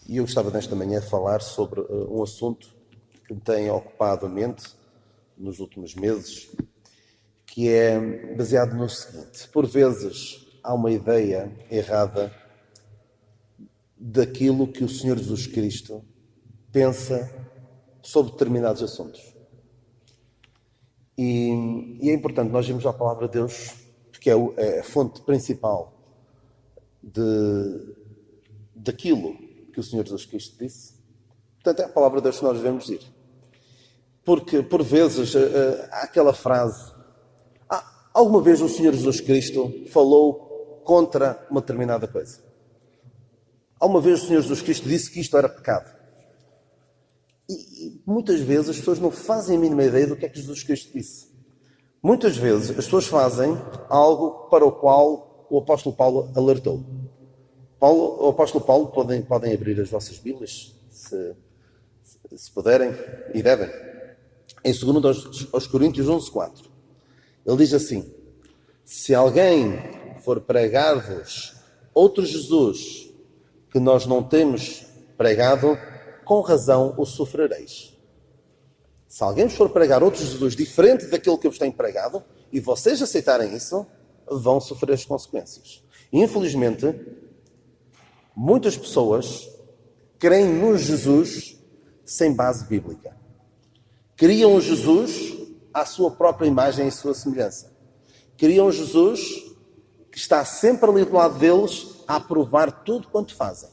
E eu gostava nesta manhã de falar sobre um assunto que me tem ocupado a mente nos últimos meses, que é baseado no seguinte: por vezes há uma ideia errada daquilo que o Senhor Jesus Cristo pensa sobre determinados assuntos. E é importante nós irmos à Palavra de Deus, porque é a fonte principal daquilo que o Senhor Jesus Cristo disse. Portanto, é a Palavra de Deus que nós devemos ir. Porque, por vezes, há aquela frase: alguma vez o Senhor Jesus Cristo falou contra uma determinada coisa? Alguma vez o Senhor Jesus Cristo disse que isto era pecado? E muitas vezes as pessoas não fazem a mínima ideia do que é que Jesus Cristo disse. Muitas vezes as pessoas fazem algo para o qual o apóstolo Paulo alertou. O apóstolo Paulo, podem abrir as vossas Bíblias, se puderem, e devem. Em 2 aos Coríntios 11:4. Ele diz assim: se alguém for pregar-vos outro Jesus que nós não temos pregado, com razão o sofrereis. Se alguém vos for pregar outro Jesus diferente daquele que eu vos tenho pregado, e vocês aceitarem isso, vão sofrer as consequências. E, infelizmente, muitas pessoas creem num Jesus sem base bíblica. Criam um Jesus à sua própria imagem e sua semelhança. Criam um Jesus que está sempre ali do lado deles a aprovar tudo quanto fazem.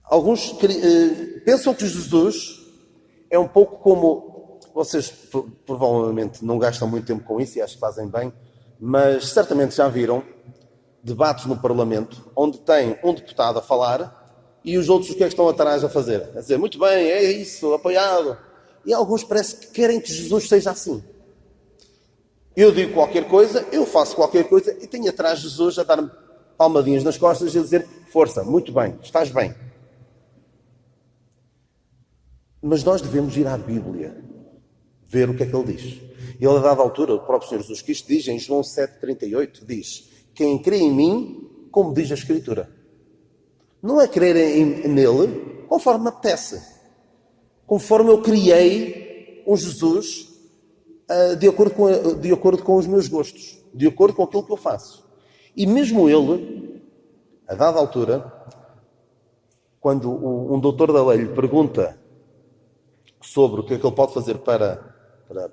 Alguns pensam que Jesus é um pouco como... Vocês provavelmente não gastam muito tempo com isso e acho que fazem bem, mas certamente já viram debates no Parlamento onde tem um deputado a falar e os outros o que é que estão atrás a fazer? A dizer: muito bem, é isso, apoiado. E alguns parece que querem que Jesus seja assim. Eu digo qualquer coisa, eu faço qualquer coisa e tenho atrás de Jesus a dar-me palmadinhas nas costas e a dizer: força, muito bem, estás bem. Mas nós devemos ir à Bíblia, ver o que é que ele diz. Ele, a dada altura, o próprio Senhor Jesus Cristo diz, em João 7,38, diz: quem crê em mim, como diz a Escritura. Não é crer nele conforme me apetece. Conforme eu criei um Jesus de acordo com os meus gostos, de acordo com aquilo que eu faço. E mesmo ele, a dada altura, quando um doutor da lei lhe pergunta sobre o que é que ele pode fazer para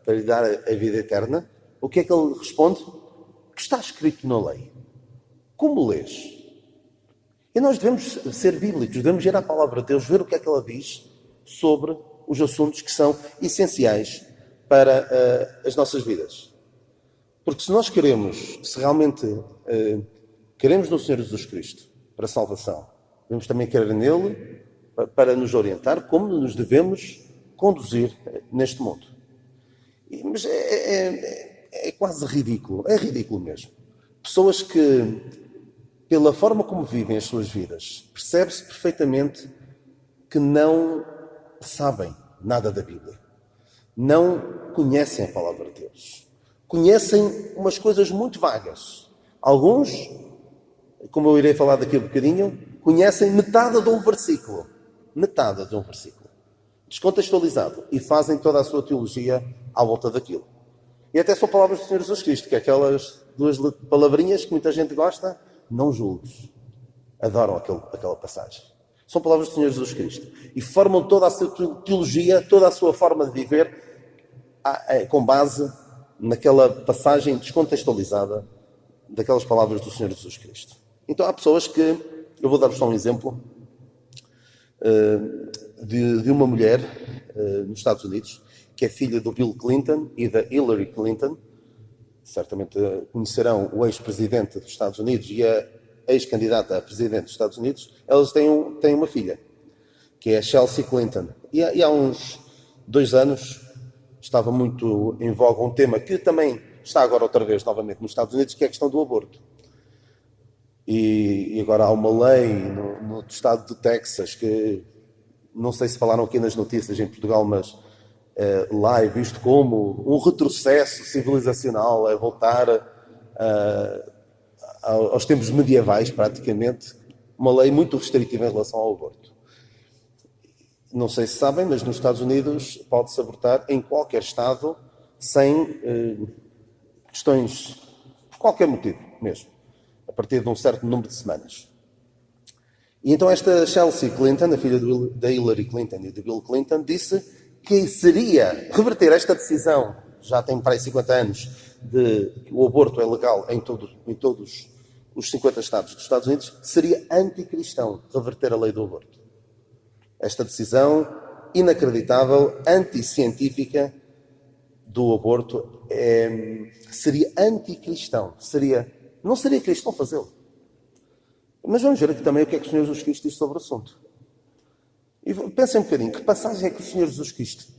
lhe dar a vida eterna, o que é que ele responde? Que está escrito na lei. Como lês? E nós devemos ser bíblicos, devemos ir à Palavra de Deus, ver o que é que ela diz sobre os assuntos que são essenciais para as nossas vidas. Porque se nós se realmente queremos no Senhor Jesus Cristo para a salvação, devemos também querer nele para nos orientar como nos devemos conduzir neste mundo. Mas é quase ridículo, é ridículo mesmo. Pessoas que, pela forma como vivem as suas vidas, percebe-se perfeitamente que não sabem nada da Bíblia. Não conhecem a Palavra de Deus. Conhecem umas coisas muito vagas. Alguns, como eu irei falar daqui a bocadinho, conhecem metade de um versículo. Metade de um versículo. Descontextualizado. E fazem toda a sua teologia à volta daquilo. E até são palavras do Senhor Jesus Cristo, que é aquelas duas palavrinhas que muita gente gosta: não julgues. Adoram aquela passagem. São palavras do Senhor Jesus Cristo. E formam toda a sua teologia, toda a sua forma de viver com base naquela passagem descontextualizada daquelas palavras do Senhor Jesus Cristo. Então há pessoas que... Eu vou dar-vos só um exemplo de uma mulher nos Estados Unidos, que é filha do Bill Clinton e da Hillary Clinton. Certamente conhecerão o ex-presidente dos Estados Unidos e a ex-candidata a presidente dos Estados Unidos. Elas têm uma filha, que é a Chelsea Clinton. E há uns 2 anos estava muito em voga um tema que também está agora outra vez novamente nos Estados Unidos, que é a questão do aborto. E agora há uma lei no estado do Texas que, não sei se falaram aqui nas notícias em Portugal, mas lá é visto como um retrocesso civilizacional, é voltar aos tempos medievais, praticamente, uma lei muito restritiva em relação ao aborto. Não sei se sabem, mas nos Estados Unidos pode-se abortar em qualquer estado sem questões, por qualquer motivo mesmo, a partir de um certo número de semanas. E então esta Chelsea Clinton, a filha da Hillary Clinton e do Bill Clinton, disse que seria reverter esta decisão, já tem para aí 50 anos, de que o aborto é legal em todos os 50 estados dos Estados Unidos, seria anticristão reverter a lei do aborto. Esta decisão inacreditável, anticientífica do aborto, seria anticristão. Não seria cristão fazê-lo. Mas vamos ver aqui também o que é que o Senhor Jesus Cristo diz sobre o assunto. E pensem um bocadinho, que passagem é que o Senhor Jesus Cristo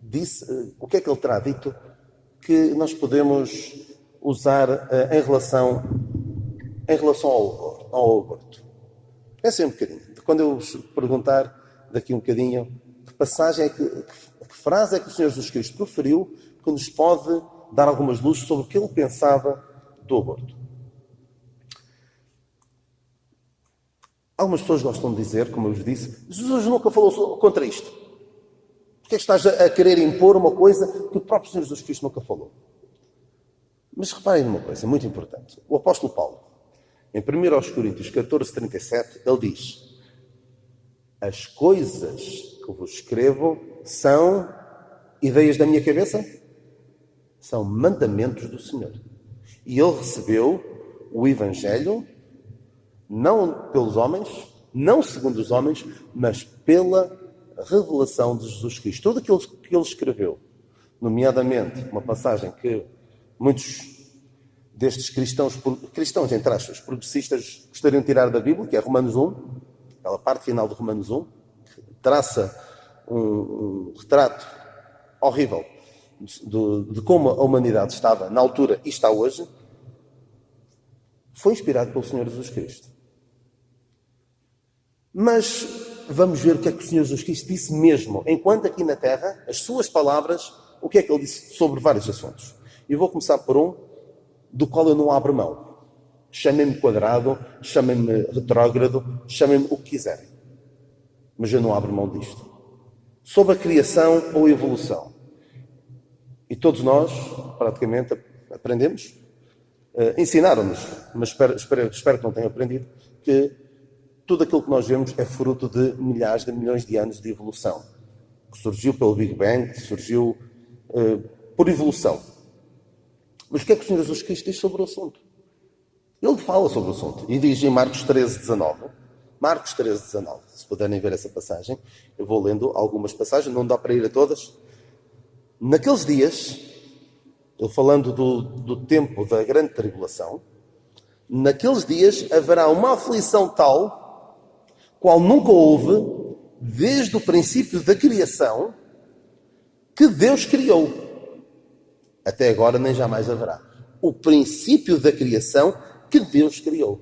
disse, o que é que Ele terá dito, que nós podemos usar em relação ao aborto. Pensem um bocadinho. Quando eu vos perguntar daqui um bocadinho, que passagem que frase é que o Senhor Jesus Cristo proferiu que nos pode dar algumas luzes sobre o que Ele pensava do aborto. Algumas pessoas gostam de dizer, como eu vos disse, Jesus nunca falou contra isto. Porque é que estás a querer impor uma coisa que o próprio Senhor Jesus Cristo nunca falou? Mas reparem numa coisa muito importante. O apóstolo Paulo, em 1 Coríntios 14:37, ele diz: as coisas que vos escrevo são ideias da minha cabeça? São mandamentos do Senhor. E ele recebeu o Evangelho não pelos homens, não segundo os homens, mas pela revelação de Jesus Cristo. Tudo aquilo que ele escreveu, nomeadamente uma passagem que muitos destes cristãos entre aspas, progressistas gostariam de tirar da Bíblia, que é Romanos 1, aquela parte final de Romanos 1, que traça um retrato horrível de como a humanidade estava na altura e está hoje, foi inspirado pelo Senhor Jesus Cristo. Mas vamos ver o que é que o Senhor Jesus Cristo disse mesmo, enquanto aqui na Terra, as suas palavras, o que é que ele disse sobre vários assuntos. E vou começar por um do qual eu não abro mão. Chamem-me quadrado, chamem-me retrógrado, chamem-me o que quiserem. Mas eu não abro mão disto. Sobre a criação ou a evolução. E todos nós, praticamente, aprendemos. Ensinaram-nos, mas espero que não tenham aprendido, que tudo aquilo que nós vemos é fruto de milhares de milhões de anos de evolução. Que surgiu pelo Big Bang, que surgiu por evolução. Mas o que é que o Senhor Jesus Cristo diz sobre o assunto? Ele fala sobre o assunto. E diz em Marcos 13:19. Marcos 13:19. Se puderem ver essa passagem. Eu vou lendo algumas passagens, não dá para ir a todas. Naqueles dias, ele falando do tempo da grande tribulação, naqueles dias haverá uma aflição tal, qual nunca houve, desde o princípio da criação, que Deus criou. Até agora nem jamais haverá. O princípio da criação que Deus criou.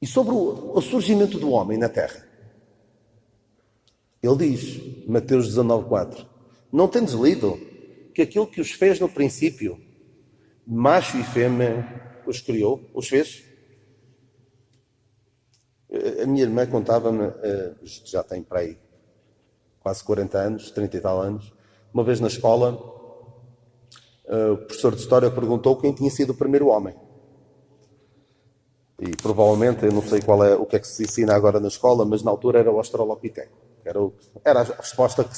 E sobre o surgimento do homem na Terra. Ele diz, Mateus 19:4, não tendes lido que aquilo que os fez no princípio, macho e fêmea, os criou, os fez? A minha irmã contava-me, já tem para aí quase 40 anos, 30 e tal anos, uma vez na escola, o professor de História perguntou quem tinha sido o primeiro homem. E provavelmente, eu não sei o que é que se ensina agora na escola, mas na altura era o Australopiteco. Era a resposta que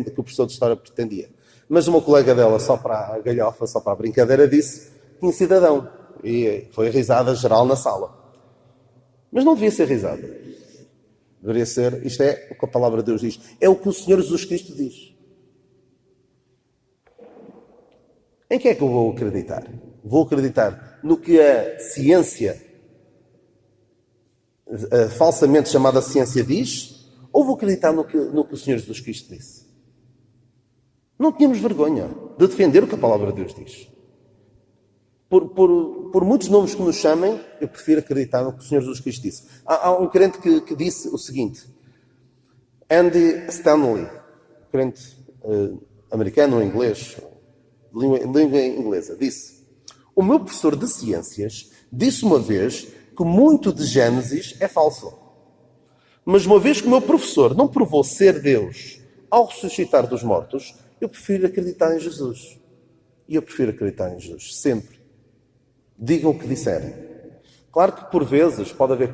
o professor de História pretendia. Mas uma colega dela, só para a galhofa, só para a brincadeira, disse que tinha sido Adão. E foi risada geral na sala. Mas não devia ser risada. Deveria ser, isto é o que a palavra de Deus diz. É o que o Senhor Jesus Cristo diz. Em que é que eu vou acreditar? Vou acreditar no que a ciência, falsamente chamada ciência, diz? Ou vou acreditar no que o Senhor Jesus Cristo disse? Não tínhamos vergonha de defender o que a palavra de Deus diz. Por muitos nomes que nos chamem, eu prefiro acreditar no que o Senhor Jesus Cristo disse. Há um crente que disse o seguinte. Andy Stanley, crente americano ou inglês, língua inglesa, disse: O meu professor de ciências disse uma vez que muito de Gênesis é falso. Mas uma vez que o meu professor não provou ser Deus ao ressuscitar dos mortos, eu prefiro acreditar em Jesus. E eu prefiro acreditar em Jesus, sempre. Digam o que disserem. Claro que por vezes pode haver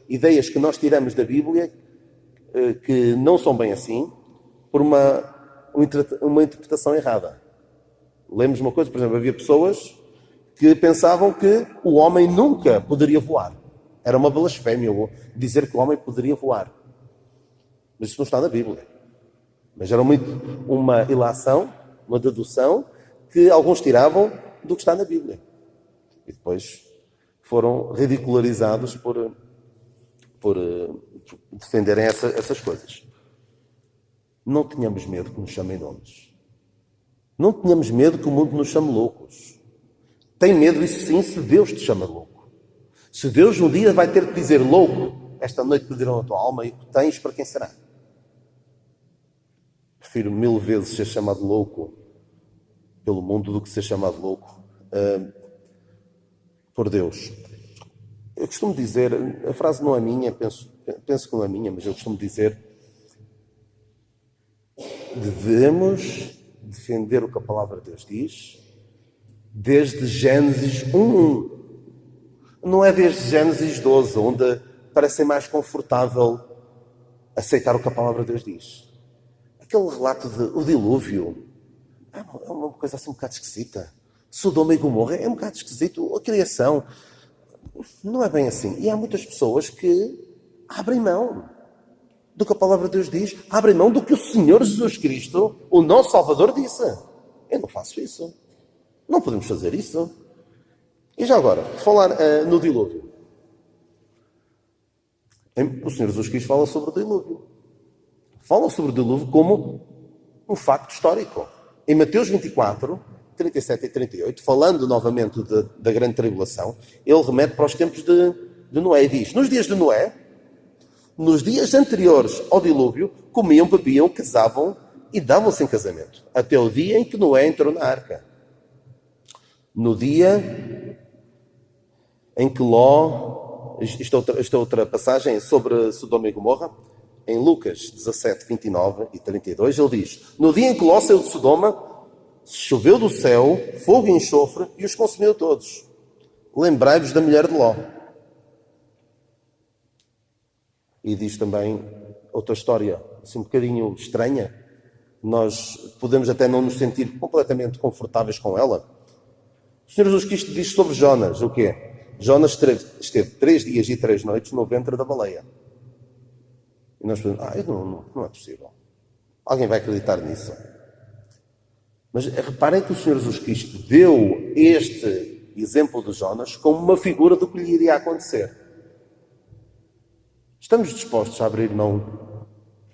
ideias que nós tiramos da Bíblia que não são bem assim, por uma interpretação errada. Lemos uma coisa, por exemplo, havia pessoas que pensavam que o homem nunca poderia voar. Era uma blasfémia dizer que o homem poderia voar. Mas isso não está na Bíblia. Mas era uma ilação, uma dedução, que alguns tiravam do que está na Bíblia. E depois foram ridicularizados por defenderem essas coisas. Não tenhamos medo que nos chamem nomes. Não tenhamos medo que o mundo nos chame loucos. Tem medo, isso sim, se Deus te chama louco. Se Deus um dia vai ter que dizer louco, esta noite pediram a tua alma e o que tens para quem será? Prefiro 1000 vezes ser chamado louco pelo mundo do que ser chamado louco por Deus. Eu costumo dizer, a frase não é minha, penso que não é minha, mas eu costumo dizer: devemos defender o que a palavra de Deus diz desde Gênesis 1:1. Não é desde Gênesis 12, onde parece mais confortável aceitar o que a palavra de Deus diz. Aquele relato do dilúvio é uma coisa assim um bocado esquisita. Sodoma e Gomorra é um bocado esquisito. A criação não é bem assim. E há muitas pessoas que abrem mão do que a palavra de Deus diz, abrem mão do que o Senhor Jesus Cristo, o nosso Salvador, disse. Eu não faço isso. Não podemos fazer isso. E já agora, falar no dilúvio. O Senhor Jesus Cristo fala sobre o dilúvio. Fala sobre o dilúvio como um facto histórico. Em Mateus 24, 37 e 38, falando novamente da grande tribulação, ele remete para os tempos de Noé e diz: nos dias de Noé, nos dias anteriores ao dilúvio, comiam, bebiam, casavam e davam-se em casamento, até o dia em que Noé entrou na arca. No dia em que Ló... Esta outra passagem sobre Sodoma e Gomorra, em Lucas 17, 29 e 32, ele diz: no dia em que Ló saiu de Sodoma, choveu do céu fogo e enxofre e os consumiu todos. Lembrai-vos da mulher de Ló. E diz também outra história, assim um bocadinho estranha. Nós podemos até não nos sentir completamente confortáveis com ela. O Senhor Jesus Cristo diz sobre Jonas o quê? Jonas esteve 3 dias e 3 noites no ventre da baleia. E nós pensamos, não é possível. Alguém vai acreditar nisso? Mas reparem que o Senhor Jesus Cristo deu este exemplo de Jonas como uma figura do que lhe iria acontecer. Estamos dispostos a abrir mão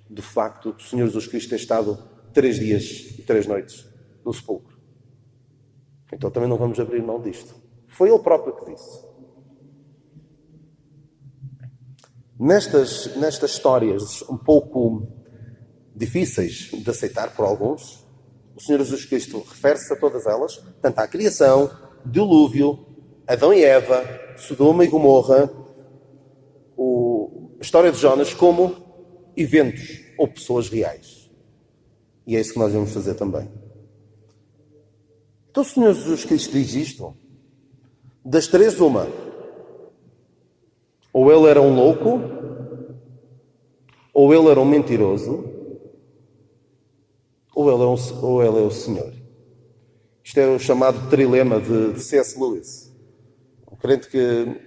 do facto de o Senhor Jesus Cristo ter estado 3 dias e 3 noites no sepulcro? Então também não vamos abrir mão disto. Foi Ele próprio que disse. Nestas histórias um pouco difíceis de aceitar por alguns, o Senhor Jesus Cristo refere-se a todas elas, tanto à criação, dilúvio, Adão e Eva, Sodoma e Gomorra, a história de Jonas, como eventos ou pessoas reais. E é isso que nós vamos fazer também. Então o Senhor Jesus Cristo diz isto: das 3, uma. Ou ele era um louco, ou ele era um mentiroso, ou ele é o Senhor. Isto é o chamado trilema de C.S. Lewis, um crente que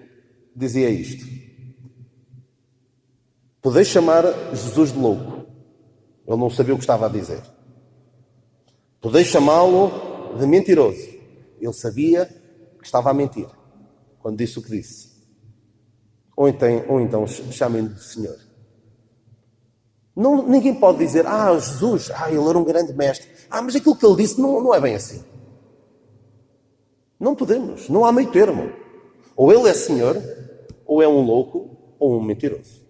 dizia isto: podeis chamar Jesus de louco, ele não sabia o que estava a dizer. Podeis chamá-lo de mentiroso, ele sabia que estava a mentir quando disse o que disse. Ou então chamem-no de Senhor. Ninguém pode dizer: Jesus, ele era um grande mestre. Mas aquilo que ele disse não é bem assim. Não podemos, não há meio termo. Ou ele é Senhor, ou é um louco, ou um mentiroso.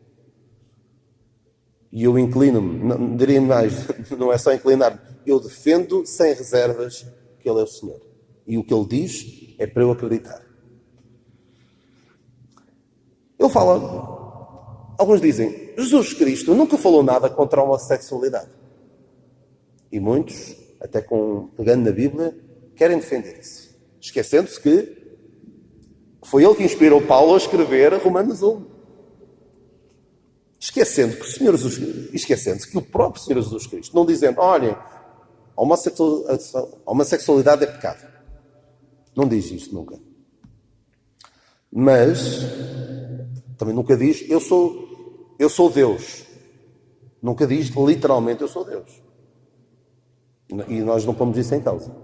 E eu inclino-me, diria mais, não é só inclinar-me, eu defendo sem reservas que ele é o Senhor. E o que ele diz é para eu acreditar. Ele fala, alguns dizem, Jesus Cristo nunca falou nada contra a homossexualidade. E muitos, até pegando na Bíblia, querem defender isso. Esquecendo-se que foi ele que inspirou Paulo a escrever Romanos 1. Esquecendo que o próprio Senhor Jesus Cristo, não dizendo, olhem, a homossexualidade é pecado. Não diz isto nunca. Mas também nunca diz, eu sou Deus. Nunca diz literalmente, eu sou Deus. E nós não pomos isso em causa.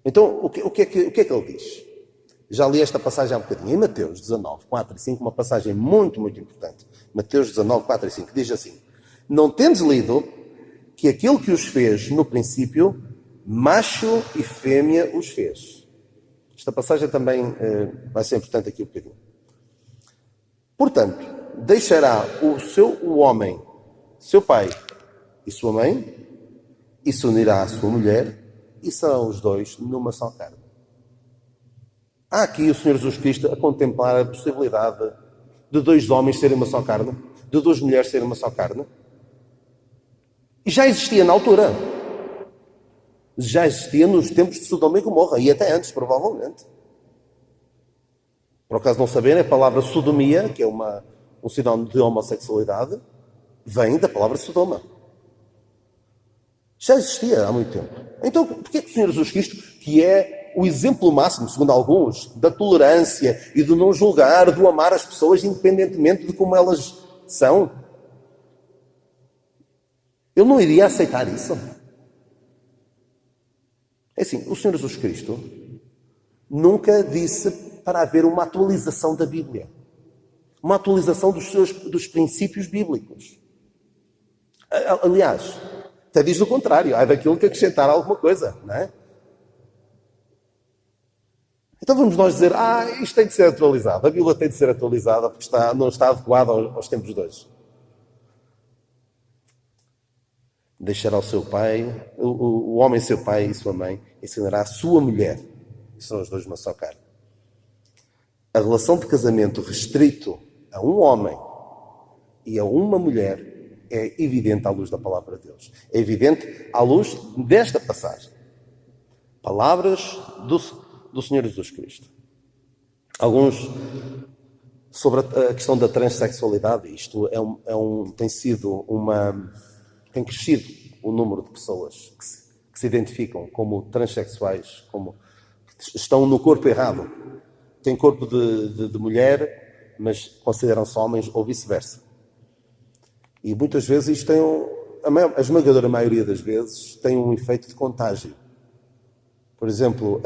Então, o que é que ele diz? Já li esta passagem há um bocadinho. Em Mateus 19, 4 e 5, uma passagem muito, muito importante. Mateus 19, 4 e 5, diz assim: não tendes lido que aquele que os fez no princípio, macho e fêmea os fez. Esta passagem também vai ser importante aqui um bocadinho. Portanto, deixará o homem, seu pai e sua mãe, e se unirá à sua mulher, e serão os dois numa só carne. Há aqui o Senhor Jesus Cristo a contemplar a possibilidade de dois homens serem uma só carne, de duas mulheres serem uma só carne. E já existia na altura. Já existia nos tempos de Sodoma e Gomorra, e até antes, provavelmente. Por acaso não saberem, a palavra sodomia, que é um sinónimo de homossexualidade, vem da palavra Sodoma. Já existia há muito tempo. Então, porquê que o Senhor Jesus Cristo, que é o exemplo máximo, segundo alguns, da tolerância e do não julgar, do amar as pessoas independentemente de como elas são, ele não iria aceitar isso? É assim, o Senhor Jesus Cristo nunca disse para haver uma atualização da Bíblia. Uma atualização dos princípios bíblicos. Aliás, até diz o contrário. Há daquilo que acrescentar alguma coisa, não é? Então vamos nós dizer, isto tem de ser atualizado. A Bíblia tem de ser atualizada porque não está adequada aos tempos de hoje. Deixará o seu pai, o homem seu pai e sua mãe, ensinará a sua mulher. E são os dois uma só carne. A relação de casamento restrito a um homem e a uma mulher é evidente à luz da palavra de Deus. É evidente à luz desta passagem. Palavras do Senhor Jesus Cristo. Alguns, sobre a questão da transexualidade, isto tem crescido o número de pessoas que se identificam como transexuais, como estão no corpo errado. Têm corpo de mulher, mas consideram-se homens ou vice-versa. E muitas vezes isto a esmagadora maioria das vezes tem um efeito de contágio. Por exemplo,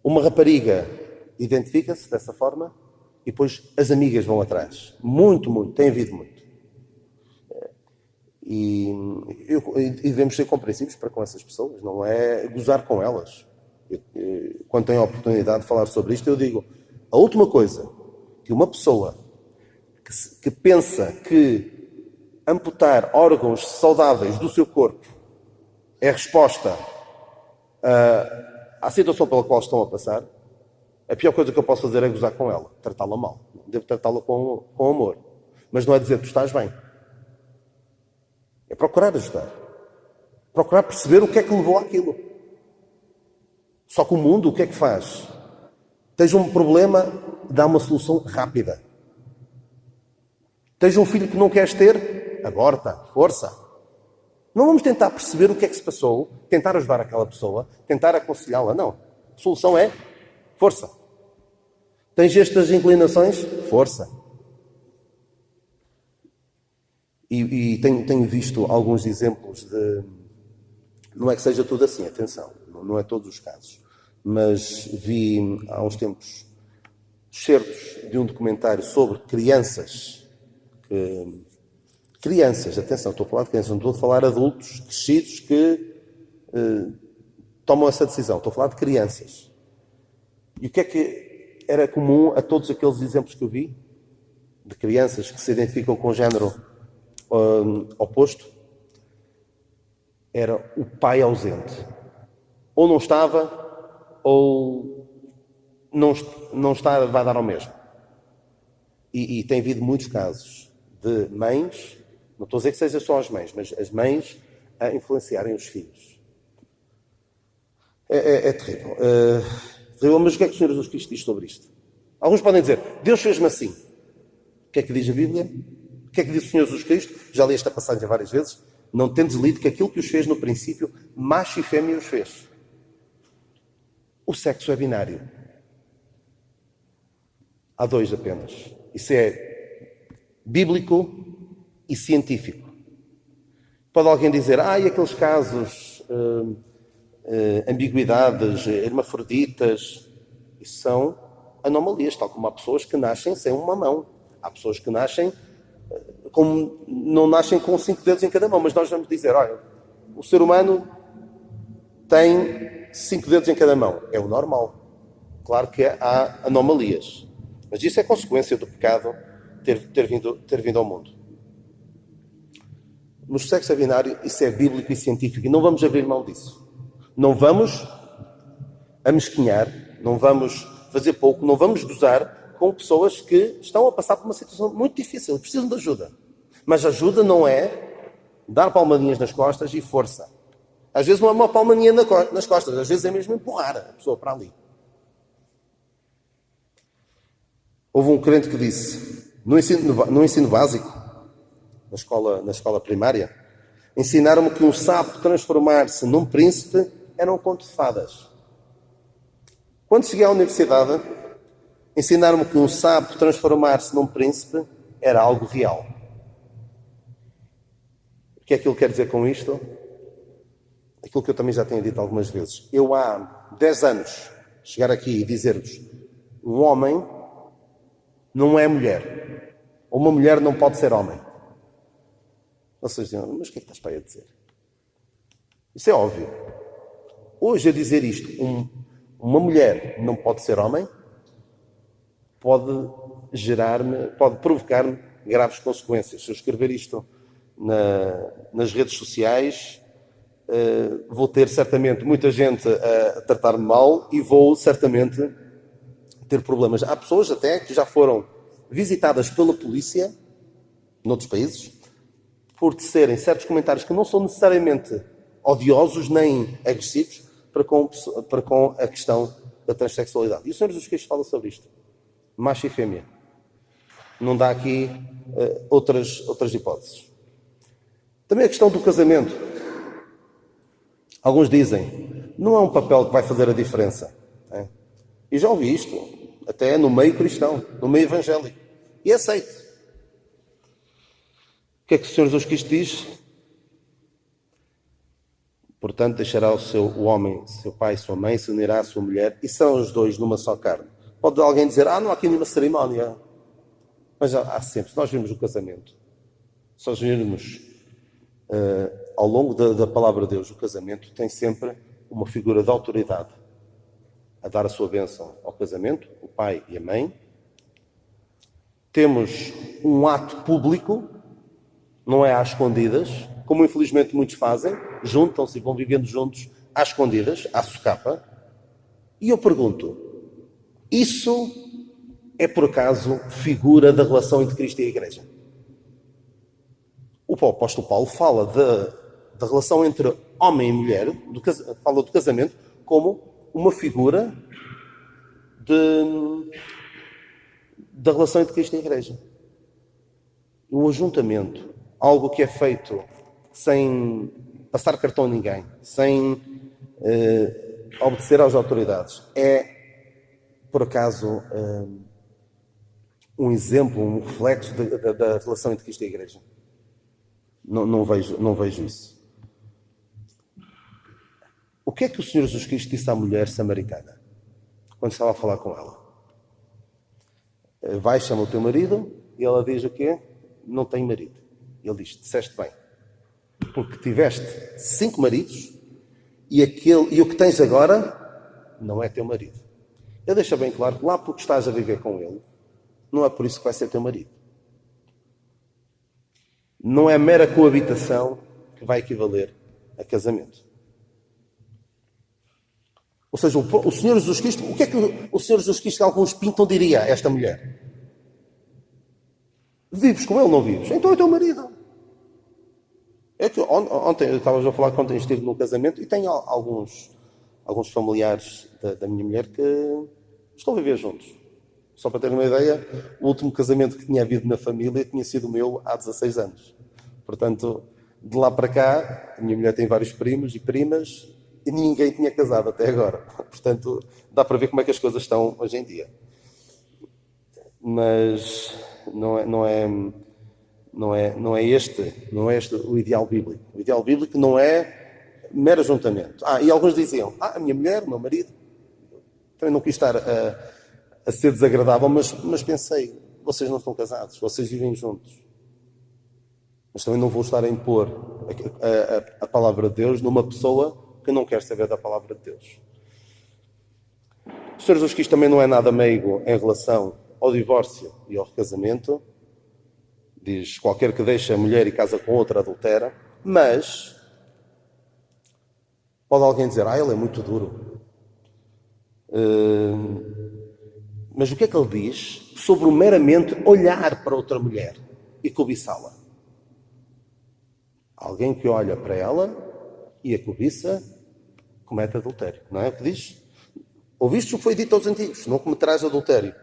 uma rapariga identifica-se dessa forma e depois as amigas vão atrás. Muito, tem havido muito. E devemos ser compreensivos para com essas pessoas, não é gozar com elas. Quando tenho a oportunidade de falar sobre isto, eu digo, a última coisa que uma pessoa que pensa que amputar órgãos saudáveis do seu corpo é resposta à situação pela qual estão a passar, a pior coisa que eu posso fazer é gozar com ela, tratá-la mal. Devo tratá-la com amor. Mas não é dizer que tu estás bem. É procurar ajudar. Procurar perceber o que é que levou àquilo. Só que o mundo o que é que faz? Tens um problema, dá uma solução rápida. Tens um filho que não queres ter? Aborta, força. Não vamos tentar perceber o que é que se passou, tentar ajudar aquela pessoa, tentar aconselhá-la. Não. A solução é força. Tens estas inclinações? Força. E tenho visto alguns exemplos de... Não é que seja tudo assim, atenção. Não é todos os casos. Mas vi há uns tempos excertos de um documentário sobre crianças. Crianças, atenção, estou a falar de crianças, não estou a falar de adultos crescidos que tomam essa decisão. Estou a falar de crianças. E o que é que era comum a todos aqueles exemplos que eu vi? De crianças que se identificam com o género oposto? Era o pai ausente. Ou não estava, ou não está, vai dar ao mesmo. E tem havido muitos casos de mães, não estou a dizer que seja só as mães, mas as mães a influenciarem os filhos. É terrível. Terrível. Mas o que é que o Senhor Jesus Cristo diz sobre isto? Alguns podem dizer, Deus fez-me assim. O que é que diz a Bíblia? O que é que diz o Senhor Jesus Cristo? Já li esta passagem várias vezes. Não tendes lido que aquilo que os fez no princípio, macho e fêmea os fez. O sexo é binário. Há dois apenas. Isso é bíblico e científico. Pode alguém dizer, e aqueles casos, ambiguidades, hermafroditas, isso são anomalias, tal como há pessoas que nascem sem uma mão. Há pessoas que nascem, não nascem com 5 dedos em cada mão, mas nós vamos dizer, olha, o ser humano tem 5 dedos em cada mão. É o normal. Claro que há anomalias. Mas isso é consequência do pecado ter vindo ao mundo. No sexo binário, isso é bíblico e científico. E não vamos abrir mão disso. Não vamos amesquinhar, não vamos fazer pouco, não vamos gozar com pessoas que estão a passar por uma situação muito difícil, precisam de ajuda. Mas ajuda não é dar palmadinhas nas costas e força. Às vezes não é uma palmadinha nas costas, às vezes é mesmo empurrar a pessoa para ali. Houve um crente que disse, no ensino básico, na escola primária, ensinaram-me que um sapo transformar-se num príncipe era um conto de fadas. Quando cheguei à universidade, ensinaram-me que um sapo transformar-se num príncipe era algo real. O que é que ele quer dizer com isto? Aquilo que eu também já tenho dito algumas vezes. Eu há 10 anos chegar aqui e dizer-vos, um homem não é mulher. Ou uma mulher não pode ser homem. Vocês dizem, mas o que é que estás para aí a dizer? Isso é óbvio. Hoje a dizer isto, uma mulher não pode ser homem, pode provocar-me graves consequências. Se eu escrever isto nas redes sociais, vou ter certamente muita gente a tratar-me mal e vou certamente ter problemas. Há pessoas até que já foram visitadas pela polícia, noutros países, por tecerem certos comentários que não são necessariamente odiosos nem agressivos para com a questão da transexualidade. E o Senhor Jesus Cristo fala sobre isto. Macho e fêmea. Não dá aqui outras hipóteses. Também a questão do casamento. Alguns dizem, não é um papel que vai fazer a diferença. É? E já ouvi isto, até no meio cristão, no meio evangélico. E aceito. O que é que o Senhor Jesus Cristo diz? Portanto, deixará o homem, seu pai e sua mãe, se unirá à sua mulher, e são os dois numa só carne. Pode alguém dizer, não há aqui nenhuma cerimónia. Mas há sempre, se nós vimos o casamento, se nós virmos ao longo da palavra de Deus, o casamento tem sempre uma figura de autoridade a dar a sua bênção ao casamento, o pai e a mãe. Temos um ato público, não é às escondidas, como infelizmente muitos fazem, juntam-se e vão vivendo juntos às escondidas, à socapa. E eu pergunto, isso é por acaso figura da relação entre Cristo e a Igreja? O apóstolo Paulo fala da relação entre homem e mulher, fala do casamento, como uma figura da relação entre Cristo e a Igreja. Um ajuntamento, algo que é feito sem passar cartão a ninguém, sem obedecer às autoridades, é, por acaso, um exemplo, um reflexo da relação entre Cristo e a Igreja. Não vejo isso. O que é que o Senhor Jesus Cristo disse à mulher samaritana quando estava a falar com ela? Vai, chama o teu marido, e ela diz o quê? Não tenho marido. Ele diz, disseste bem, porque tiveste 5 maridos e o que tens agora não é teu marido. Ele deixa bem claro que lá porque estás a viver com ele, não é por isso que vai ser teu marido. Não é mera coabitação que vai equivaler a casamento. Ou seja, o Senhor Jesus Cristo, o que é que o Senhor Jesus Cristo, que alguns pintam, diria a esta mulher? Vives com ele ou não vives? Então é teu marido. É que ontem, eu estava a falar que ontem estive num casamento e tenho alguns familiares da minha mulher que estão a viver juntos. Só para terem uma ideia, o último casamento que tinha havido na família tinha sido o meu há 16 anos. Portanto, de lá para cá, a minha mulher tem vários primos e primas e ninguém tinha casado até agora. Portanto, dá para ver como é que as coisas estão hoje em dia. Mas não é este o ideal bíblico. O ideal bíblico não é mero ajuntamento. E alguns diziam, a minha mulher, o meu marido. Também não quis estar a ser desagradável, mas pensei, vocês não estão casados, vocês vivem juntos. Mas também não vou estar a impor a palavra de Deus numa pessoa que não quer saber da palavra de Deus. O Senhor Jesus Cristo também não é nada meigo em relação ao divórcio e ao recasamento. Diz, qualquer que deixe a mulher e casa com outra adultera. Mas pode alguém dizer, ele é muito duro. Mas o que é que ele diz sobre o meramente olhar para outra mulher e cobiçá-la? Alguém que olha para ela e a cobiça comete adultério. Não é o que diz? Ouviste o que foi dito aos antigos, não cometerás adultério.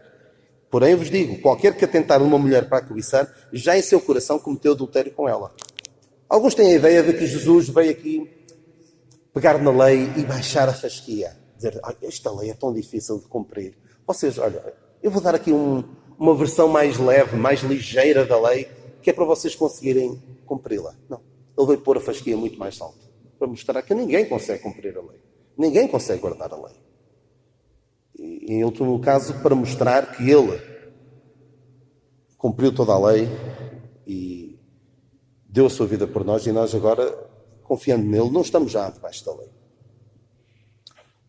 Porém, eu vos digo, qualquer que atentar uma mulher para a cobiçar, já em seu coração cometeu adultério com ela. Alguns têm a ideia de que Jesus veio aqui pegar na lei e baixar a fasquia. Dizer, esta lei é tão difícil de cumprir. Vocês, olha, eu vou dar aqui uma versão mais leve, mais ligeira da lei, que é para vocês conseguirem cumpri-la. Não. Ele veio pôr a fasquia muito mais alta, para mostrar que ninguém consegue cumprir a lei. Ninguém consegue guardar a lei. E, em último caso, para mostrar que ele cumpriu toda a lei e deu a sua vida por nós, e nós agora, confiando nele, não estamos já debaixo da lei.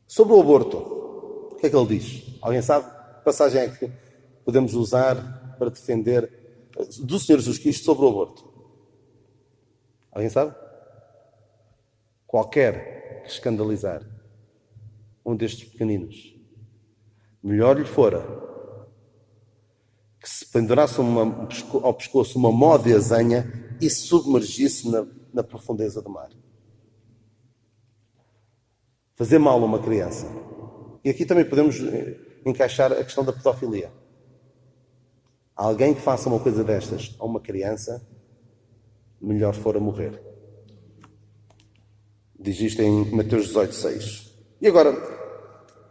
Sobre o aborto, o que é que ele diz? Alguém sabe? Que passagem é que podemos usar para defender do Senhor Jesus Cristo sobre o aborto? Alguém sabe? Qualquer que escandalizar um destes pequeninos, melhor lhe fora que se pendurasse ao pescoço uma mó de azenha e se submergisse na profundeza do mar. Fazer mal a uma criança. E aqui também podemos encaixar a questão da pedofilia. Alguém que faça uma coisa destas a uma criança, melhor fora morrer. Diz isto em Mateus 18:6. E agora,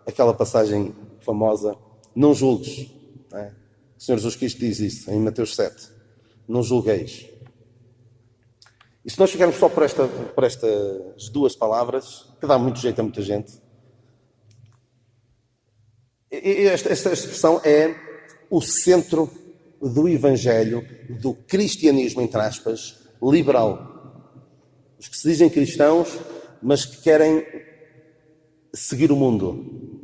aquela passagem famosa, não julgues. Não é? O Senhor Jesus Cristo diz isso em Mateus 7. Não julgueis. E se nós ficarmos só por estas duas palavras, que dá muito jeito a muita gente, esta expressão é o centro do Evangelho, do cristianismo, entre aspas, liberal. Os que se dizem cristãos, mas que querem seguir o mundo.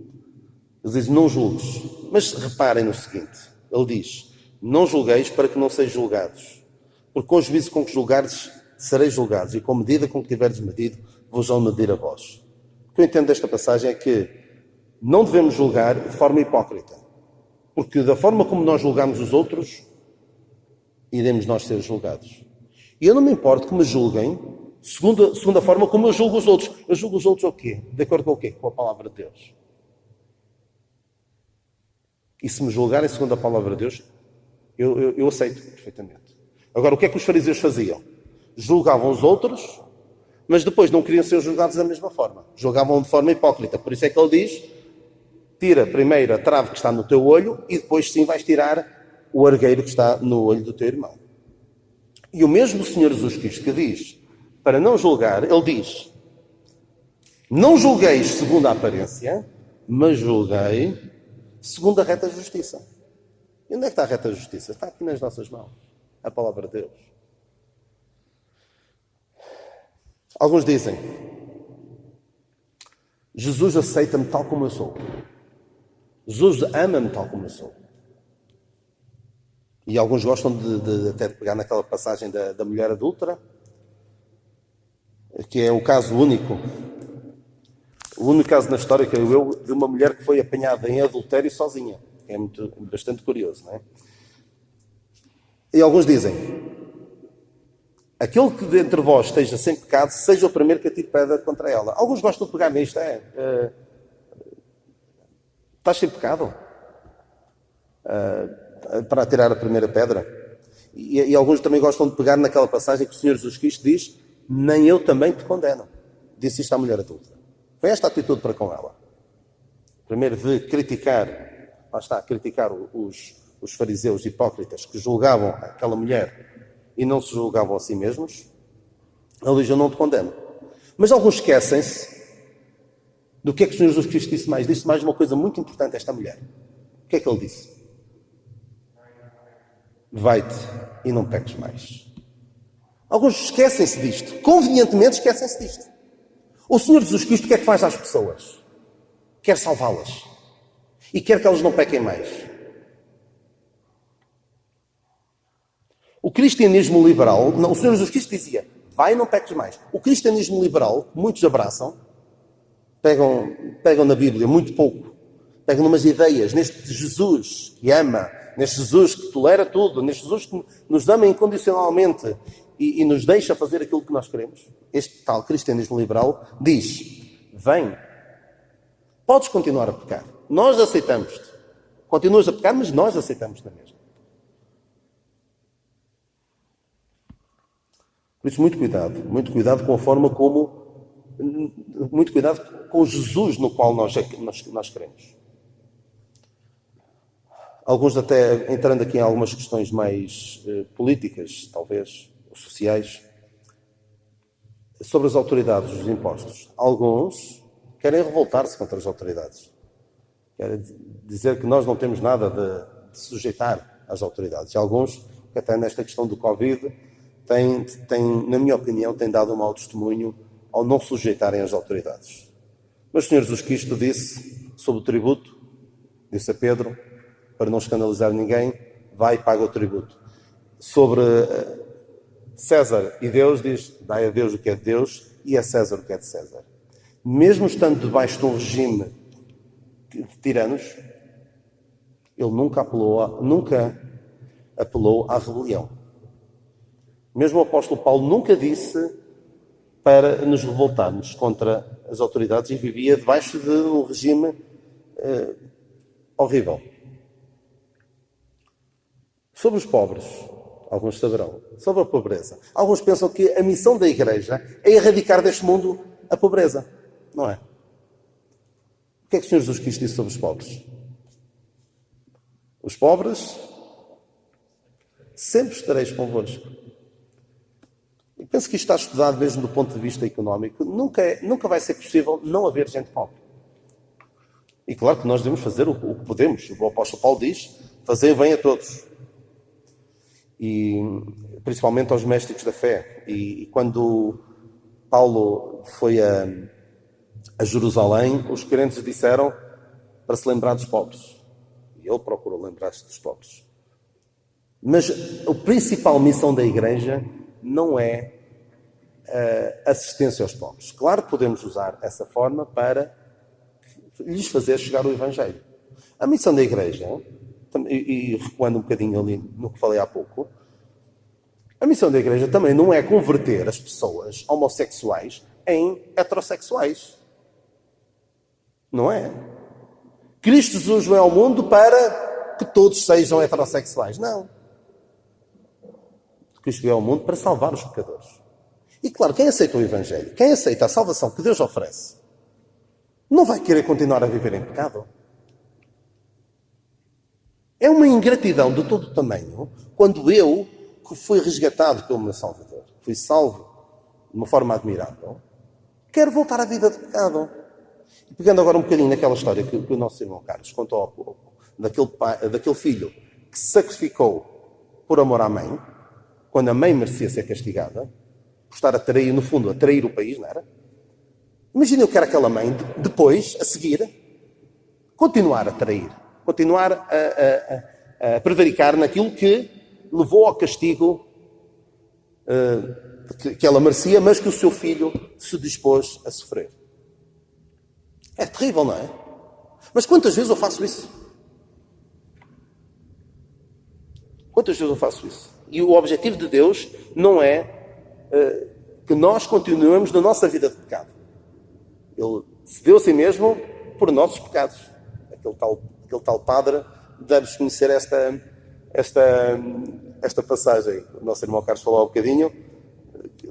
Eles dizem, não julgues. Mas reparem no seguinte, ele diz, não julgueis para que não sejam julgados. Porque com o juízo com que julgardes, sereis julgados. E com a medida com que tiverdes medido, vos vão medir a vós. O que eu entendo desta passagem é que não devemos julgar de forma hipócrita. Porque da forma como nós julgamos os outros, iremos nós ser julgados. E eu não me importo que me julguem segundo a forma como eu julgo os outros. Eu julgo os outros o quê? De acordo com o quê? Com a palavra de Deus. E se me julgarem segundo a palavra de Deus, eu aceito perfeitamente. Agora, o que é que os fariseus faziam? Julgavam os outros, mas depois não queriam ser julgados da mesma forma. Julgavam de forma hipócrita. Por isso é que ele diz, tira primeiro a trave que está no teu olho e depois sim vais tirar o argueiro que está no olho do teu irmão. E o mesmo Senhor Jesus Cristo que diz, para não julgar, ele diz, não julgueis segundo a aparência, mas julguei segundo a reta justiça. E onde é que está a reta justiça? Está aqui nas nossas mãos. A palavra de Deus. Alguns dizem, Jesus aceita-me tal como eu sou. Jesus ama-me tal como eu sou. E alguns gostam até de pegar naquela passagem da mulher adúltera, que é o caso único. O único caso na história que eu de uma mulher que foi apanhada em adultério sozinha. É bastante curioso, não é? E alguns dizem: aquele que dentre vós esteja sem pecado, seja o primeiro que atire pedra contra ela. Alguns gostam de pegar nisto, estás sem pecado? Para atirar a primeira pedra. E alguns também gostam de pegar naquela passagem que o Senhor Jesus Cristo diz: nem eu também te condeno. Disse isto à mulher adulta. Foi esta atitude para com ela. Primeiro de criticar, lá está, criticar os fariseus hipócritas que julgavam aquela mulher e não se julgavam a si mesmos. Ele diz: eu não te condeno. Mas alguns esquecem-se do que é que o Senhor Jesus Cristo disse mais. Disse mais uma coisa muito importante a esta mulher. O que é que ele disse? Vai-te e não peques mais. Alguns esquecem-se disto. Convenientemente esquecem-se disto. O Senhor Jesus Cristo o que é que faz às pessoas? Quer salvá-las. E quer que elas não pequem mais. O cristianismo liberal, não, o Senhor Jesus Cristo dizia: vai e não peques mais. O cristianismo liberal, que muitos abraçam, pegam na Bíblia muito pouco, pegam numas ideias, neste Jesus que ama, neste Jesus que tolera tudo, neste Jesus que nos ama incondicionalmente e nos deixa fazer aquilo que nós queremos. Este tal cristianismo liberal diz: vem, podes continuar a pecar, nós aceitamos-te. Continuas a pecar, mas nós aceitamos-te na mesma. Por isso, muito cuidado com a forma como, muito cuidado com o Jesus no qual nós queremos. Alguns até entrando aqui em algumas questões mais políticas, talvez, ou sociais, sobre as autoridades dos impostos. Alguns querem revoltar-se contra as autoridades. Querem dizer que nós não temos nada de sujeitar às autoridades. E alguns, que até nesta questão do Covid, têm, na minha opinião, têm dado um mau testemunho ao não sujeitarem às autoridades. Mas o Senhor Jesus Cristo disse sobre o tributo, disse a Pedro, para não escandalizar ninguém, vai e paga o tributo. Sobre César e Deus, diz: dai a Deus o que é de Deus e a César o que é de César. Mesmo estando debaixo de um regime de tiranos, ele nunca apelou à rebelião. Mesmo o apóstolo Paulo nunca disse para nos revoltarmos contra as autoridades e vivia debaixo de um regime horrível. Sobre os pobres, alguns saberão. Sobre a pobreza. Alguns pensam que a missão da Igreja é erradicar deste mundo a pobreza. Não é? O que é que o Senhor Jesus Cristo disse sobre os pobres? Os pobres, sempre estareis convosco. E penso que isto está estudado mesmo do ponto de vista económico. Nunca vai ser possível não haver gente pobre. E claro que nós devemos fazer o que podemos. O apóstolo Paulo diz: fazei bem a todos. E principalmente aos domésticos da fé. E quando Paulo foi a Jerusalém, os crentes disseram para se lembrar dos pobres. E ele procurou lembrar-se dos pobres. Mas a principal missão da Igreja não é a assistência aos pobres. Claro que podemos usar essa forma para lhes fazer chegar o Evangelho. A missão da Igreja, e recuando um bocadinho ali no que falei há pouco, a missão da Igreja também não é converter as pessoas homossexuais em heterossexuais. Não é? Cristo Jesus veio ao mundo para que todos sejam heterossexuais. Não. Cristo veio ao mundo para salvar os pecadores. E claro, quem aceita o Evangelho, quem aceita a salvação que Deus oferece, não vai querer continuar a viver em pecado. É uma ingratidão de todo tamanho quando eu, que fui resgatado pelo meu Salvador, fui salvo de uma forma admirável, quero voltar à vida de pecado. E pegando agora um bocadinho naquela história que o nosso irmão Carlos contou há pouco, daquele filho que se sacrificou por amor à mãe, quando a mãe merecia ser castigada, por estar a trair, no fundo, a trair o país, não era? Imagina eu que era aquela mãe, depois, a seguir, continuar a trair, continuar a prevaricar naquilo que levou ao castigo que ela merecia, mas que o seu filho se dispôs a sofrer. É terrível, não é? Mas quantas vezes eu faço isso? Quantas vezes eu faço isso? E o objetivo de Deus não é que nós continuemos na nossa vida de pecado. Ele se deu a si mesmo por nossos pecados. Aquele tal padre deve-nos conhecer esta passagem. O nosso irmão Carlos falou há um bocadinho,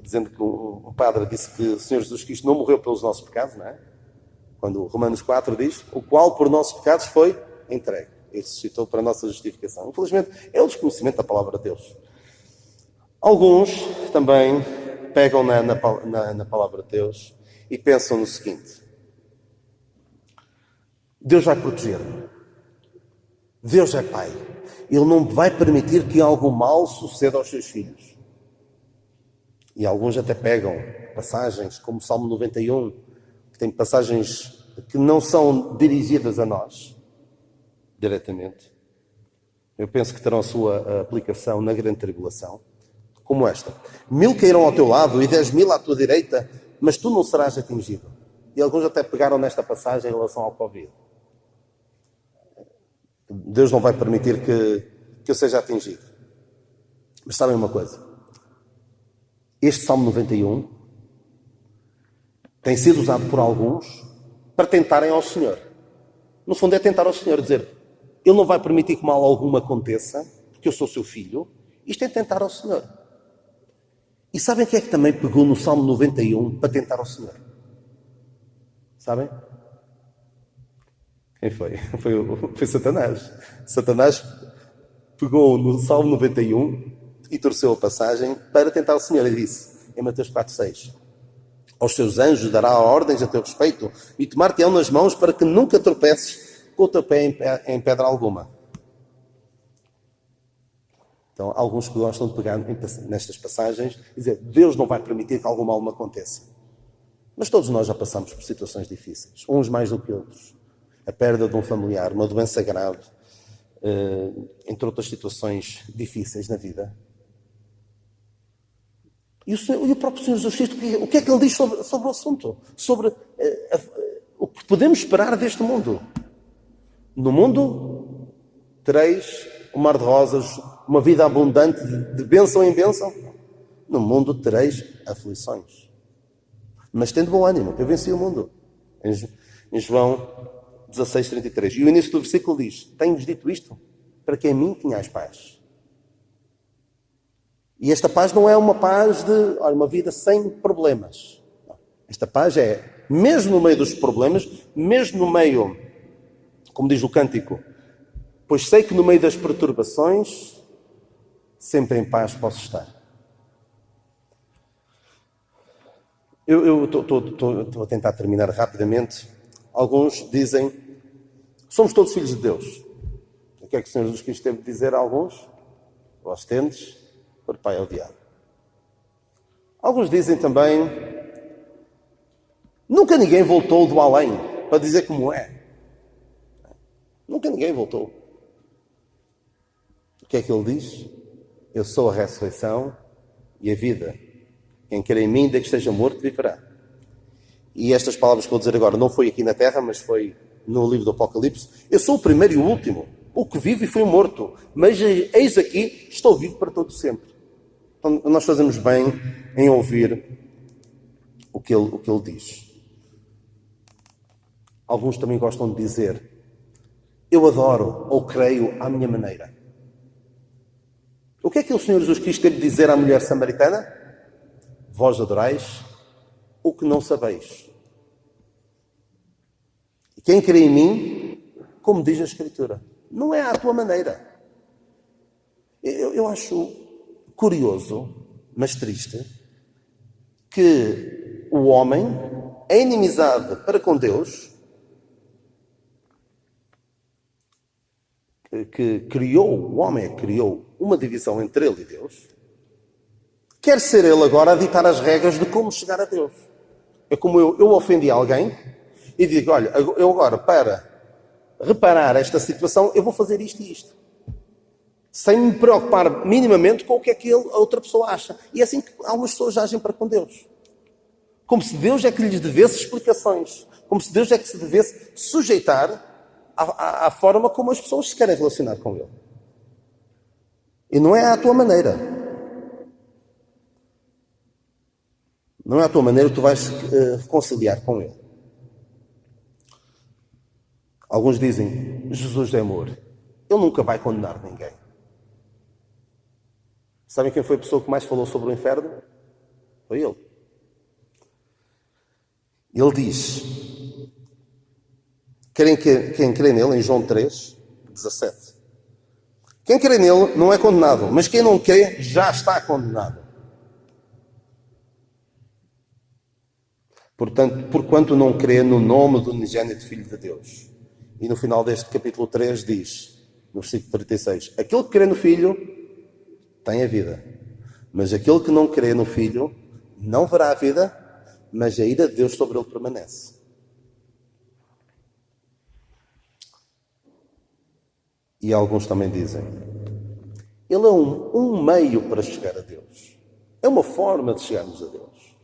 dizendo que o padre disse que o Senhor Jesus Cristo não morreu pelos nossos pecados, não é? Quando Romanos 4 diz, o qual por nossos pecados foi entregue. E ressuscitou para a nossa justificação. Infelizmente, é o desconhecimento da palavra de Deus. Alguns também pegam na palavra de Deus e pensam no seguinte: Deus vai proteger-me. Deus é Pai. Ele não vai permitir que algo mal suceda aos seus filhos. E alguns até pegam passagens como o Salmo 91, que tem passagens que não são dirigidas a nós diretamente. Eu penso que terão a sua aplicação na grande tribulação, como esta: 1000 cairão ao teu lado e 10.000 à tua direita, mas tu não serás atingido. E alguns até pegaram nesta passagem em relação ao Covid. Deus não vai permitir que eu seja atingido. Mas sabem uma coisa? Este Salmo 91 tem sido usado por alguns para tentarem ao Senhor. No fundo é tentar ao Senhor, dizer: Ele não vai permitir que mal algum aconteça, porque eu sou seu filho. Isto é tentar ao Senhor. E sabem quem é que também pegou no Salmo 91 para tentar ao Senhor? Sabem? Quem foi? Foi Satanás. Satanás pegou no Salmo 91 e torceu a passagem para tentar o Senhor. Ele disse, em Mateus 4,6: aos seus anjos dará ordens a teu respeito e tomar-te-ão nas mãos para que nunca tropeces com o teu pé em pedra alguma. Então, alguns que gostam de pegar nestas passagens e dizer: Deus não vai permitir que algo mal me aconteça. Mas todos nós já passamos por situações difíceis, uns mais do que outros. A perda de um familiar, uma doença grave, entre outras situações difíceis na vida. E o próprio Senhor Jesus Cristo, o que é que Ele diz sobre o assunto? Sobre o que podemos esperar deste mundo. No mundo tereis um mar de rosas, uma vida abundante de bênção em bênção. No mundo tereis aflições. Mas tendo bom ânimo, eu venci o mundo. Em João 16:33. E o início do versículo diz: tenho-vos dito isto para que em mim tenhais paz. E esta paz não é uma paz de uma vida sem problemas. Esta paz é, mesmo no meio dos problemas, mesmo no meio, como diz o cântico, pois sei que no meio das perturbações, sempre em paz posso estar. Eu estou a tentar terminar rapidamente. Alguns dizem, somos todos filhos de Deus. O que é que o Senhor Jesus Cristo teve de dizer a alguns? Vós tendes por pai ao diabo. Alguns dizem também, nunca ninguém voltou do além para dizer como é. Nunca ninguém voltou. O que é que ele diz? Eu sou a ressurreição e a vida. Quem quer em mim, ainda que esteja morto, viverá. E estas palavras que vou dizer agora não foi aqui na terra, mas foi no livro do Apocalipse. Eu sou o primeiro e o último, o que vive e foi morto, mas eis aqui, estou vivo para todo sempre. Então, nós fazemos bem em ouvir o que ele diz. Alguns também gostam de dizer, eu adoro ou creio à minha maneira. O que é que o Senhor Jesus Cristo teve de dizer à mulher samaritana? Vós adorais o que não sabeis. E quem crê em mim, como diz a Escritura, não é à tua maneira. Eu acho curioso, mas triste, que o homem, a inimizade para com Deus, o homem criou uma divisão entre ele e Deus, quer ser ele agora a ditar as regras de como chegar a Deus. É como eu ofendi alguém e digo, olha, eu agora, para reparar esta situação, eu vou fazer isto e isto. Sem me preocupar minimamente com o que é que a outra pessoa acha. E é assim que algumas pessoas agem para com Deus. Como se Deus é que lhes devesse explicações. Como se Deus é que se devesse sujeitar à forma como as pessoas se querem relacionar com Ele. E não é à tua maneira. Não é à tua maneira que tu vais reconciliar com Ele. Alguns dizem, Jesus é amor. Ele nunca vai condenar ninguém. Sabem quem foi a pessoa que mais falou sobre o inferno? Foi ele. Ele diz, quem crê nele, em João 3, 17. Quem crê nele não é condenado, mas quem não crê já está condenado. Portanto, porquanto não crê no nome do unigênito Filho de Deus. E no final deste capítulo 3 diz, no versículo 36, aquele que crê no Filho tem a vida. Mas aquele que não crê no Filho não verá a vida, mas a ira de Deus sobre ele permanece. E alguns também dizem, ele é um meio para chegar a Deus. É uma forma de chegarmos a Deus.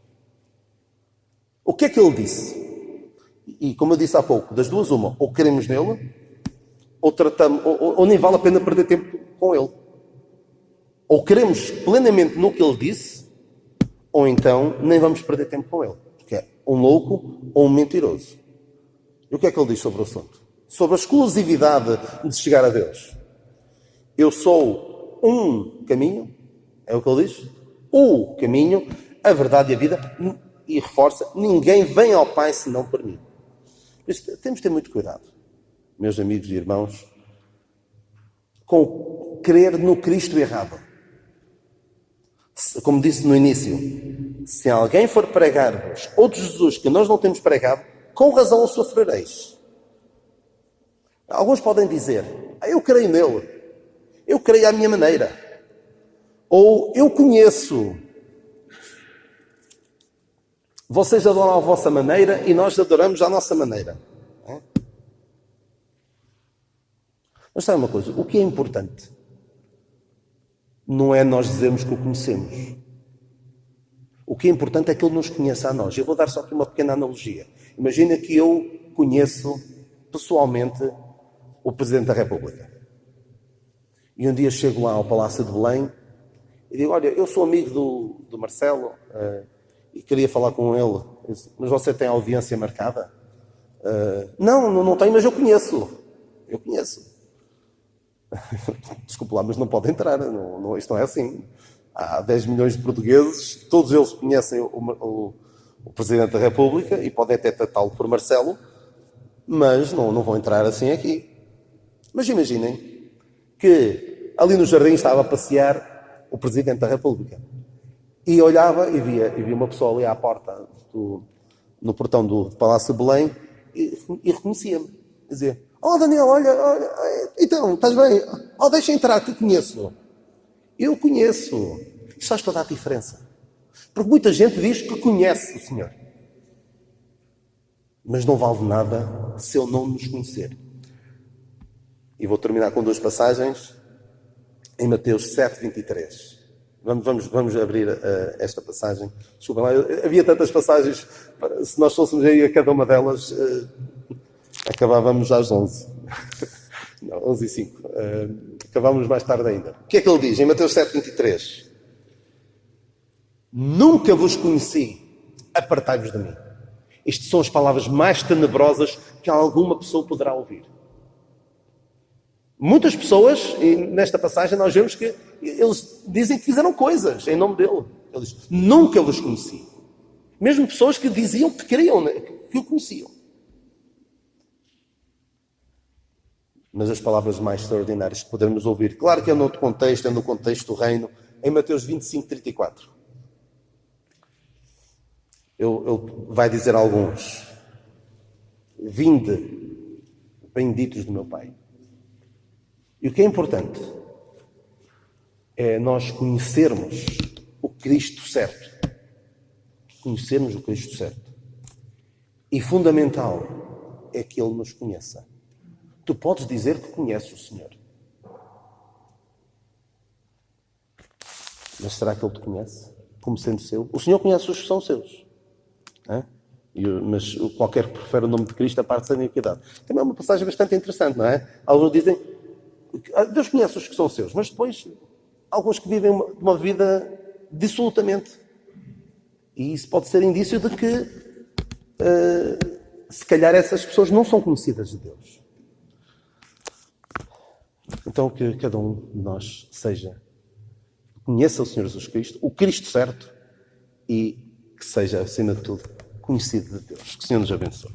O que é que ele disse? E como eu disse há pouco, das duas uma, ou queremos nele, ou tratamos, ou nem vale a pena perder tempo com ele. Ou queremos plenamente no que ele disse, ou então nem vamos perder tempo com ele. Porque é um louco ou um mentiroso. E o que é que ele diz sobre o assunto? Sobre a exclusividade de chegar a Deus. Eu sou um caminho, é o que ele diz, o caminho, a verdade e a vida, e reforça, ninguém vem ao Pai senão por mim. Por isso, temos de ter muito cuidado, meus amigos e irmãos, com crer no Cristo errado. Como disse no início, se alguém for pregar-vos outro Jesus que nós não temos pregado, com razão o sofrereis. Alguns podem dizer, eu creio nele, eu creio à minha maneira, ou eu conheço. Vocês adoram a vossa maneira e nós adoramos à nossa maneira. Mas sabe uma coisa? O que é importante não é nós dizermos que o conhecemos. O que é importante é que Ele nos conheça a nós. Eu vou dar só aqui uma pequena analogia. Imagina que eu conheço pessoalmente o Presidente da República. E um dia chego lá ao Palácio de Belém e digo, olha, eu sou amigo do Marcelo e queria falar com ele. Mas você tem audiência marcada? Não tenho, mas eu conheço. Eu conheço. Desculpe lá, mas não pode entrar. Isto não é assim. Há 10 milhões de portugueses, todos eles conhecem o Presidente da República e podem até tratá-lo por Marcelo, mas não vão entrar assim aqui. Mas imaginem que ali no jardim estava a passear o Presidente da República e olhava e via uma pessoa ali à porta, no portão do Palácio de Belém e reconhecia-me. Dizia, Daniel, olha, então, estás bem? Deixa entrar, que conheço. Eu conheço. Isto faz toda a diferença. Porque muita gente diz que conhece o Senhor. Mas não vale nada se Ele não nos conhecer. E vou terminar com duas passagens em Mateus 7, 23. Vamos abrir esta passagem. Desculpa lá, havia tantas passagens, se nós fôssemos aí a cada uma delas, acabávamos às 11. Não, 11 e 5. Acabávamos mais tarde ainda. O que é que ele diz em Mateus 7, 23? Nunca vos conheci, apartai-vos de mim. Estas são as palavras mais tenebrosas que alguma pessoa poderá ouvir. Muitas pessoas, e nesta passagem nós vemos que eles dizem que fizeram coisas em nome dele. Ele diz, nunca vos conheci. Mesmo pessoas que diziam que queriam, que o conheciam. Mas as palavras mais extraordinárias que podemos ouvir, claro que é no contexto do reino, em Mateus 25, 34. Ele vai dizer a alguns, vinde, benditos do meu Pai. E o que é importante é nós conhecermos o Cristo certo. Conhecermos o Cristo certo. E fundamental é que Ele nos conheça. Tu podes dizer que conheces o Senhor. Mas será que Ele te conhece? Como sendo seu? O Senhor conhece os que são seus. Mas qualquer que prefere o nome de Cristo, a parte da iniquidade. Também é uma passagem bastante interessante, não é? Alguns dizem, Deus conhece os que são seus, mas depois, alguns que vivem uma vida dissolutamente. E isso pode ser indício de que, se calhar, essas pessoas não são conhecidas de Deus. Então, que cada um de nós conheça o Senhor Jesus Cristo, o Cristo certo, e que seja, acima de tudo, conhecido de Deus. Que o Senhor nos abençoe.